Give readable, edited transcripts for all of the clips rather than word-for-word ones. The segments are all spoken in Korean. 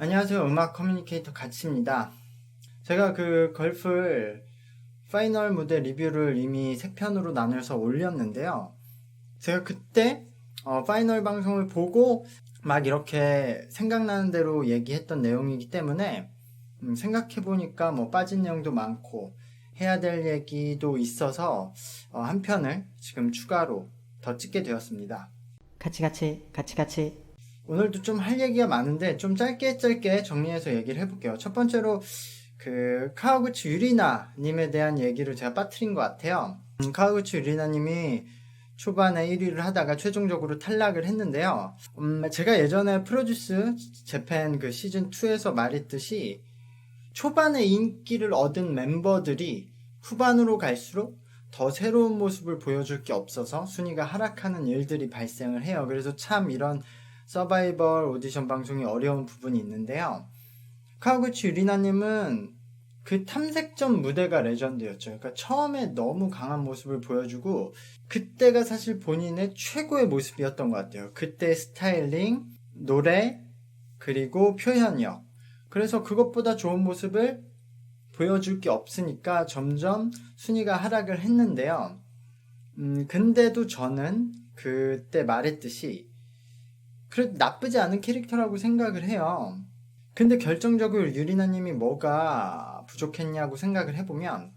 안녕하세요. 음악 커뮤니케이터 가치입니다. 제가 그 걸플 파이널 무대 리뷰를 이미 3편으로 나눠서 올렸는데요. 제가 그때 파이널 방송을 보고 막 이렇게 생각나는 대로 얘기했던 내용이기 때문에 생각해보니까 뭐 빠진 내용도 많고 해야 될 얘기도 있어서 한 편을 지금 추가로 더 찍게 되었습니다. 같이. 오늘도 좀 할 얘기가 많은데 좀 짧게 정리해서 얘기를 해볼게요. 첫 번째로 그 카와구치 유리나 님에 대한 얘기를 제가 빠뜨린 것 같아요. 카와구치 유리나 님이 초반에 1위를 하다가 최종적으로 탈락을 했는데요. 제가 예전에 프로듀스 재팬 그 시즌 2에서 말했듯이 초반에 인기를 얻은 멤버들이 후반으로 갈수록 더 새로운 모습을 보여줄 게 없어서 순위가 하락하는 일들이 발생을 해요. 그래서 참 이런 서바이벌 오디션 방송이 어려운 부분이 있는데요. 카와구치 유리나님은 그 탐색전 무대가 레전드였죠. 그러니까 처음에 너무 강한 모습을 보여주고 그때가 사실 본인의 최고의 모습이었던 것 같아요. 그때 스타일링, 노래, 그리고 표현력. 그래서 그것보다 좋은 모습을 보여줄 게 없으니까 점점 순위가 하락을 했는데요. 근데도 저는 그때 말했듯이 그래도 나쁘지 않은 캐릭터라고 생각을 해요. 근데 결정적으로 유리나님이 뭐가 부족했냐고 생각을 해보면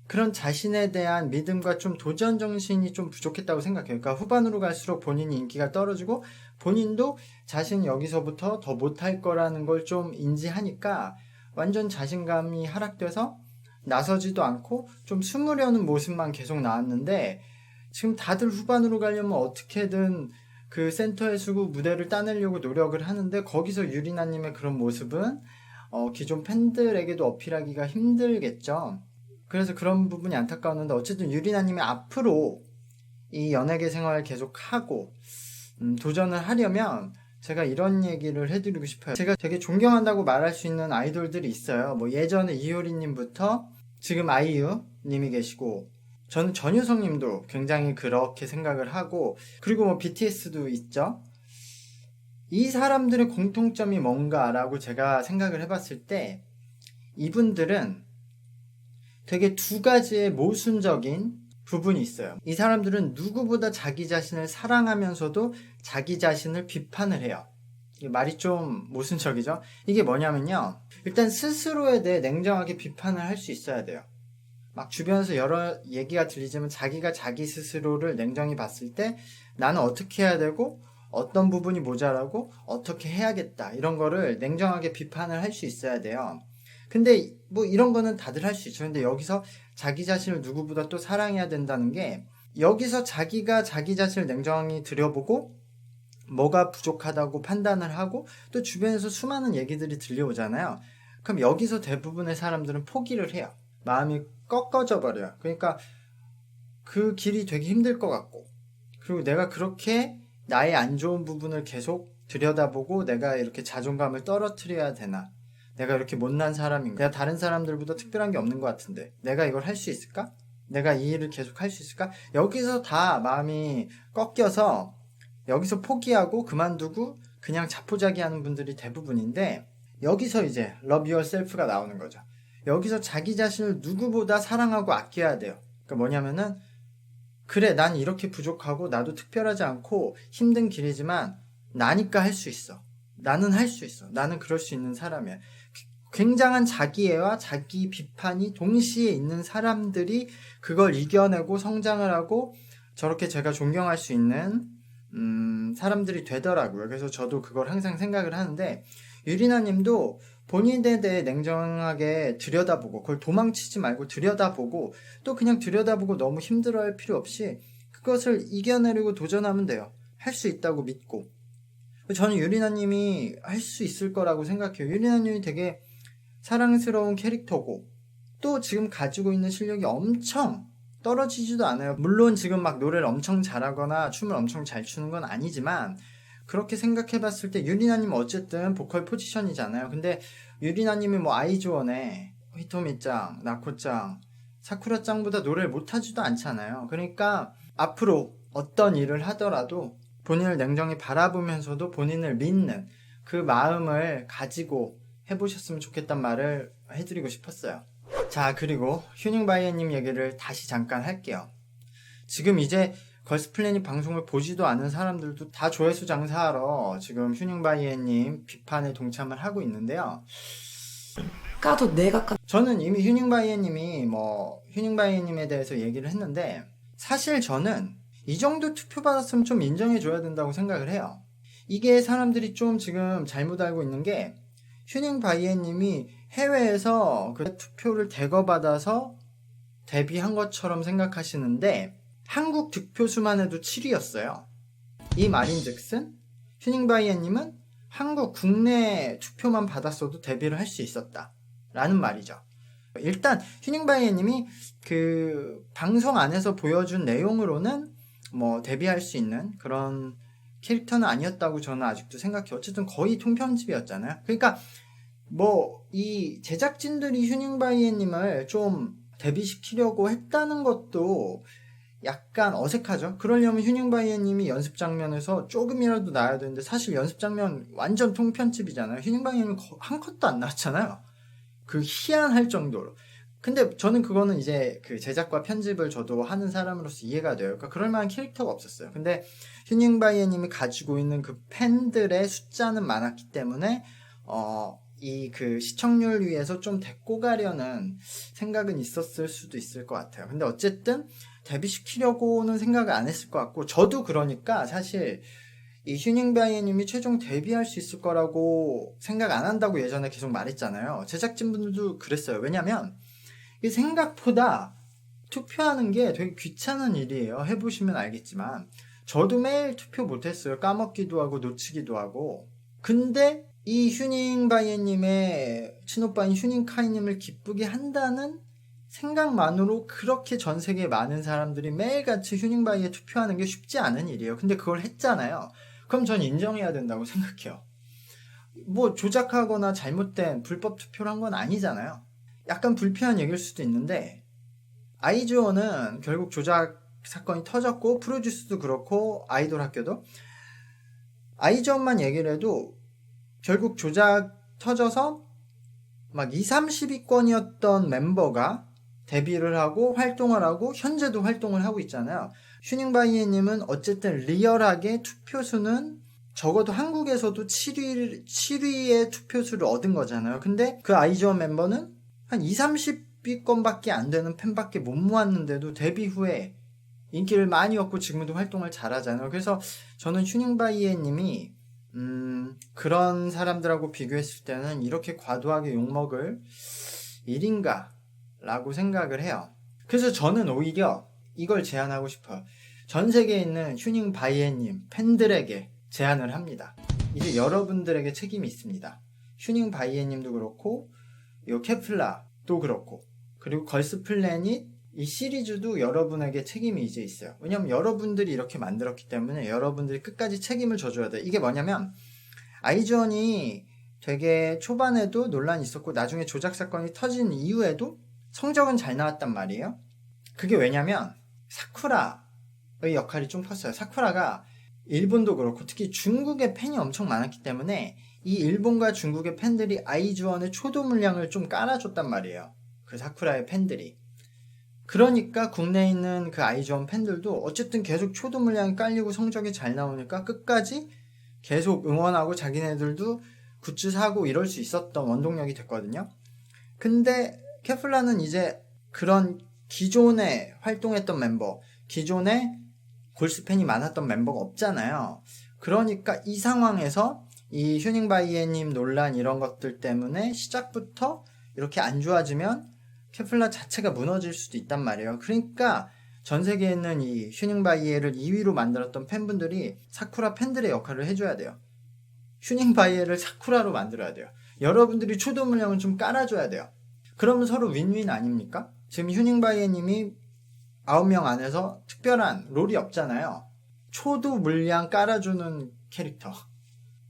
그런 자신에 대한 믿음과 좀 도전 정신이 좀 부족했다고 생각해요. 그러니까 후반으로 갈수록 본인이 인기가 떨어지고 본인도 자신 여기서부터 더 못할 거라는 걸 좀 인지하니까 완전 자신감이 하락돼서 나서지도 않고 좀 숨으려는 모습만 계속 나왔는데 지금 다들 후반으로 가려면 어떻게든 그 센터에 서고 무대를 따내려고 노력을 하는데 거기서 유리나님의 그런 모습은 기존 팬들에게도 어필하기가 힘들겠죠. 그래서 그런 부분이 안타까웠는데 어쨌든 유리나님이 앞으로 이 연예계 생활을 계속하고 도전을 하려면 제가 이런 얘기를 해드리고 싶어요. 제가 되게 존경한다고 말할 수 있는 아이돌들이 있어요. 뭐 예전에 이효리님부터 지금 아이유님이 계시고 저는 전유성님도 굉장히 그렇게 생각을 하고 그리고 뭐 BTS도 있죠. 이 사람들의 공통점이 뭔가라고 제가 생각을 해봤을 때 이분들은 되게 두 가지의 모순적인 부분이 있어요. 이 사람들은 누구보다 자기 자신을 사랑하면서도 자기 자신을 비판을 해요. 이게 말이 좀 모순적이죠? 이게 뭐냐면요. 일단 스스로에 대해 냉정하게 비판을 할 수 있어야 돼요. 막 주변에서 여러 얘기가 들리지만 자기가 자기 스스로를 냉정히 봤을 때 나는 어떻게 해야 되고 어떤 부분이 모자라고 어떻게 해야겠다 이런 거를 냉정하게 비판을 할 수 있어야 돼요. 근데 뭐 이런 거는 다들 할 수 있죠. 근데 여기서 자기 자신을 누구보다 또 사랑해야 된다는 게 여기서 자기가 자기 자신을 냉정히 들여보고 뭐가 부족하다고 판단을 하고 또 주변에서 수많은 얘기들이 들려오잖아요. 그럼 여기서 대부분의 사람들은 포기를 해요. 마음이 꺾어져 버려요. 그러니까 그 길이 되게 힘들 것 같고 그리고 내가 그렇게 나의 안 좋은 부분을 계속 들여다보고 내가 이렇게 자존감을 떨어뜨려야 되나? 내가 이렇게 못난 사람인가? 내가 다른 사람들보다 특별한 게 없는 것 같은데 내가 이걸 할 수 있을까? 내가 이 일을 계속 할 수 있을까? 여기서 다 마음이 꺾여서 여기서 포기하고 그만두고 그냥 자포자기하는 분들이 대부분인데 여기서 이제 Love Yourself가 나오는 거죠. 여기서 자기 자신을 누구보다 사랑하고 아껴야 돼요. 그러니까 뭐냐면은 그래 난 이렇게 부족하고 나도 특별하지 않고 힘든 길이지만 나니까 할 수 있어. 나는 할 수 있어. 나는 그럴 수 있는 사람이야. 굉장한 자기애와 자기 비판이 동시에 있는 사람들이 그걸 이겨내고 성장을 하고 저렇게 제가 존경할 수 있는 사람들이 되더라고요. 그래서 저도 그걸 항상 생각을 하는데 유리나 님도 본인에 대해 냉정하게 들여다보고 그걸 도망치지 말고 들여다보고 또 그냥 들여다보고 너무 힘들어할 필요 없이 그것을 이겨내려고 도전하면 돼요. 할 수 있다고 믿고 저는 유리나 님이 할 수 있을 거라고 생각해요. 유리나 님이 되게 사랑스러운 캐릭터고 또 지금 가지고 있는 실력이 엄청 떨어지지도 않아요. 물론 지금 막 노래를 엄청 잘하거나 춤을 엄청 잘 추는 건 아니지만 그렇게 생각해 봤을 때 유리나님 어쨌든 보컬 포지션이잖아요. 근데 유리나님이 뭐 아이즈원에 히토미짱, 나코짱, 사쿠라짱보다 노래를 못하지도 않잖아요. 그러니까 앞으로 어떤 일을 하더라도 본인을 냉정히 바라보면서도 본인을 믿는 그 마음을 가지고 해보셨으면 좋겠단 말을 해드리고 싶었어요. 자, 그리고 휴닝바이애님 얘기를 다시 잠깐 할게요. 지금 이제 걸스플래닛 방송을 보지도 않은 사람들도 다 조회수 장사하러 지금 휴닝바이애님 비판에 동참을 하고 있는데요. 까도 내가 까. 저는 이미 휴닝바이애님이 휴닝바이애님에 대해서 얘기를 했는데, 사실 저는 이 정도 투표 받았으면 좀 인정해줘야 된다고 생각을 해요. 이게 사람들이 좀 지금 잘못 알고 있는 게, 휴닝바이애님이 해외에서 그 투표를 대거받아서 데뷔한 것처럼 생각하시는데, 한국 득표수만 해도 7위였어요. 이 말인즉슨 휴닝바이애님은 한국 국내 투표만 받았어도 데뷔를 할 수 있었다 라는 말이죠. 일단 휴닝바이애님이 그 방송 안에서 보여준 내용으로는 데뷔할 수 있는 그런 캐릭터는 아니었다고 저는 아직도 생각해요. 어쨌든 거의 통편집이었잖아요. 그러니까 이 제작진들이 휴닝바이애님을 좀 데뷔시키려고 했다는 것도 약간 어색하죠. 그러려면 휴닝바이애님이 연습 장면에서 조금이라도 나와야 되는데, 사실 연습 장면 완전 통편집이잖아요. 휴닝바이애님 한 컷도 안 나왔잖아요. 그 희한할 정도로. 근데 저는 그거는 이제 그 제작과 편집을 저도 하는 사람으로서 이해가 돼요. 그러니까 그럴 만한 캐릭터가 없었어요. 근데 휴닝바이애님이 가지고 있는 그 팬들의 숫자는 많았기 때문에 이 그 시청률 위해서 좀 데리고 가려는 생각은 있었을 수도 있을 것 같아요. 근데 어쨌든 데뷔시키려고는 생각을 안 했을 것 같고, 저도 그러니까 사실 이 휴닝바이애님이 최종 데뷔할 수 있을 거라고 생각 안 한다고 예전에 계속 말했잖아요. 제작진분들도 그랬어요. 왜냐면 이게 생각보다 투표하는 게 되게 귀찮은 일이에요. 해보시면 알겠지만 저도 매일 투표 못했어요. 까먹기도 하고 놓치기도 하고. 근데 이 휴닝바이애님의 친오빠인 휴닝카이님을 기쁘게 한다는 생각만으로 그렇게 전 세계에 많은 사람들이 매일같이 휴닝바이에 투표하는 게 쉽지 않은 일이에요. 근데 그걸 했잖아요. 그럼 전 인정해야 된다고 생각해요. 조작하거나 잘못된 불법 투표를 한 건 아니잖아요. 약간 불편한 얘기일 수도 있는데, 아이즈원은 결국 조작 사건이 터졌고, 프로듀스도 그렇고 아이돌 학교도 아이즈원만 얘기를 해도 결국 조작 터져서 막 2, 30위권이었던 멤버가 데뷔를 하고 활동을 하고 현재도 활동을 하고 있잖아요. 휴닝바이애님은 어쨌든 리얼하게 투표수는 적어도 한국에서도 7위의 투표수를 얻은 거잖아요. 근데 그 아이즈원 멤버는 한 2, 30위권밖에 안 되는 팬밖에 못 모았는데도 데뷔 후에 인기를 많이 얻고 지금도 활동을 잘하잖아요. 그래서 저는 휴닝바이애님이 그런 사람들하고 비교했을 때는 이렇게 과도하게 욕먹을 일인가 라고 생각을 해요. 그래서 저는 오히려 이걸 제안하고 싶어요. 전 세계에 있는 휴닝바이애님 팬들에게 제안을 합니다. 이제 여러분들에게 책임이 있습니다. 휴닝바이애님도 그렇고 요 케플라도 그렇고, 그리고 걸스플래닛 이 시리즈도 여러분에게 책임이 이제 있어요. 왜냐면 여러분들이 이렇게 만들었기 때문에 여러분들이 끝까지 책임을 져줘야 돼요. 이게 뭐냐면 아이즈원이 되게 초반에도 논란이 있었고 나중에 조작 사건이 터진 이후에도 성적은 잘 나왔단 말이에요. 그게 왜냐면 사쿠라의 역할이 좀 컸어요. 사쿠라가 일본도 그렇고 특히 중국의 팬이 엄청 많았기 때문에 이 일본과 중국의 팬들이 아이즈원의 초도 물량을 좀 깔아줬단 말이에요. 그 사쿠라의 팬들이. 그러니까 국내에 있는 그 아이즈원 팬들도 어쨌든 계속 초도 물량이 깔리고 성적이 잘 나오니까 끝까지 계속 응원하고 자기네들도 굿즈 사고 이럴 수 있었던 원동력이 됐거든요. 근데 케플라는 이제 그런 기존에 활동했던 멤버, 기존에 골스팬이 많았던 멤버가 없잖아요. 그러니까 이 상황에서 이 휴닝바이애님 논란 이런 것들 때문에 시작부터 이렇게 안 좋아지면 케플라 자체가 무너질 수도 있단 말이에요. 그러니까 전 세계에 있는 이 휴닝바이애를 2위로 만들었던 팬분들이 사쿠라 팬들의 역할을 해줘야 돼요. 휴닝바이애를 사쿠라로 만들어야 돼요. 여러분들이 초도 물량을 좀 깔아줘야 돼요. 그러면 서로 윈윈 아닙니까? 지금 휴닝바이애님이 9명 안에서 특별한 롤이 없잖아요. 초도 물량 깔아주는 캐릭터.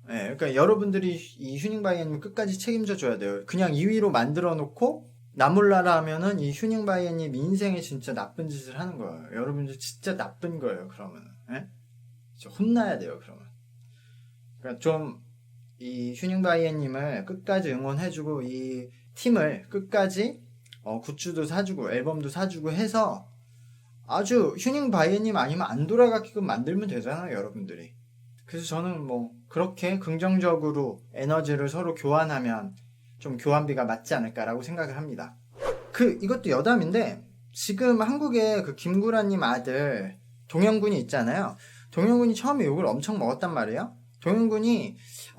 네, 그러니까 여러분들이 이 휴닝바이애님 끝까지 책임져 줘야 돼요. 그냥 2위로 만들어 놓고 나몰라라 하면은 이 휴닝바이애님 인생에 진짜 나쁜 짓을 하는 거예요. 여러분들 진짜 나쁜 거예요. 그러면은 진짜 혼나야 돼요. 그러면. 그러니까 좀 이 휴닝바이엔님을 끝까지 응원해주고 이 팀을 끝까지 굿즈도 사주고 앨범도 사주고 해서 아주 휴닝바이엔님 아니면 안 돌아가게끔 만들면 되잖아요, 여러분들이. 그래서 저는 뭐 그렇게 긍정적으로 에너지를 서로 교환하면 좀 교환비가 맞지 않을까라고 생각을 합니다. 이것도 여담인데 지금 한국에 그 김구라님 아들 동현군이 있잖아요. 동현군이 처음에 욕을 엄청 먹었단 말이에요. 동현군이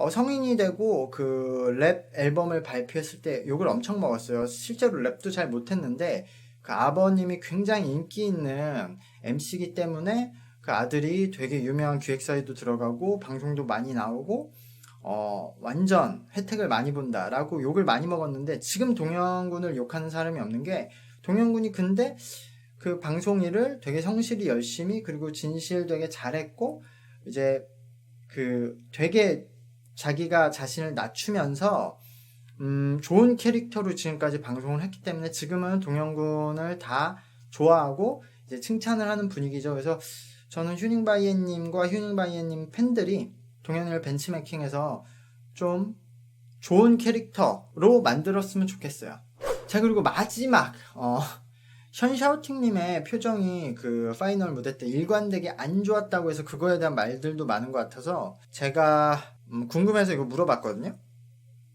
성인이 되고 그 랩 앨범을 발표했을 때 욕을 엄청 먹었어요. 실제로 랩도 잘 못했는데 그 아버님이 굉장히 인기 있는 MC이기 때문에 그 아들이 되게 유명한 기획사에도 들어가고 방송도 많이 나오고 완전 혜택을 많이 본다라고 욕을 많이 먹었는데 지금 동현군을 욕하는 사람이 없는 게 동현군이 근데 그 방송 일을 되게 성실히 열심히 그리고 진실되게 잘했고 이제 그 되게 자기가 자신을 낮추면서 좋은 캐릭터로 지금까지 방송을 했기 때문에 지금은 동현군을 다 좋아하고 이제 칭찬을 하는 분위기죠. 그래서 저는 휴닝바이엔님과 휴닝바이엔님 팬들이 동현이를 벤치매킹해서 좀 좋은 캐릭터로 만들었으면 좋겠어요. 자, 그리고 마지막 션샤오팅님의 표정이 그 파이널 무대 때 일관되게 안 좋았다고 해서 그거에 대한 말들도 많은 것 같아서 제가 궁금해서 이거 물어봤거든요.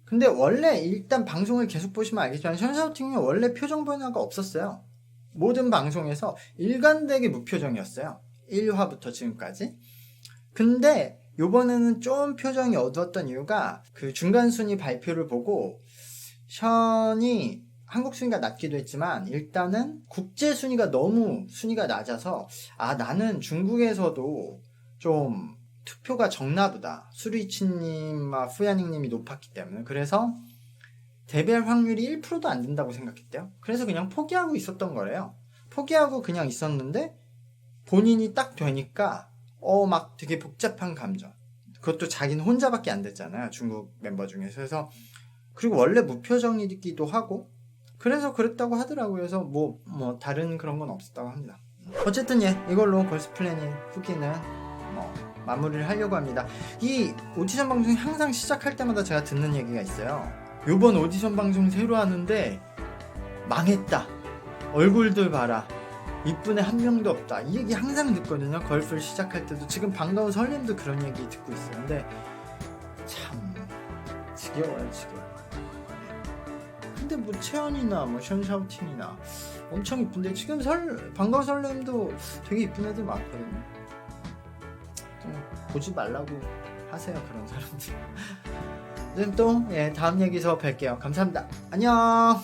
근데 원래 일단 방송을 계속 보시면 알겠지만 션샤오팅이 원래 표정 변화가 없었어요. 모든 방송에서 일관되게 무표정이었어요. 1화부터 지금까지. 근데 요번에는 좀 표정이 어두웠던 이유가 그 중간 순위 발표를 보고 션이 한국 순위가 낮기도 했지만 일단은 국제 순위가 너무 순위가 낮아서 나는 중국에서도 좀 투표가 적나 보다. 수리치님과 후야닝님이 높았기 때문에. 그래서 데뷔할 확률이 1%도 안 된다고 생각했대요. 그래서 그냥 포기하고 있었던 거래요. 포기하고 그냥 있었는데 본인이 딱 되니까 막 되게 복잡한 감정. 그것도 자기는 혼자밖에 안 됐잖아요. 중국 멤버 중에서. 그래서 그리고 원래 무표정이기도 하고 그래서 그랬다고 하더라고요. 그래서 뭐 다른 그런 건 없었다고 합니다. 어쨌든 이걸로 걸스 플래닛 후기는 마무리를 하려고 합니다. 이 오디션 방송이 항상 시작할 때마다 제가 듣는 얘기가 있어요. 요번 오디션 방송 새로 하는데 망했다. 얼굴들 봐라. 이쁜 애 한 명도 없다. 이 얘기 항상 듣거든요. 걸프를 시작할 때도. 지금 반가운 설렘도 그런 얘기 듣고 있어요. 근데 참 지겨워요. 근데 뭐 채연이나 뭐 션샤오팅이나 엄청 이쁜데 지금 반가운 설렘도 되게 이쁜 애들 많거든요. 좀 보지 말라고 하세요. 그런 사람들. 또 다음 얘기에서 뵐게요. 감사합니다. 안녕.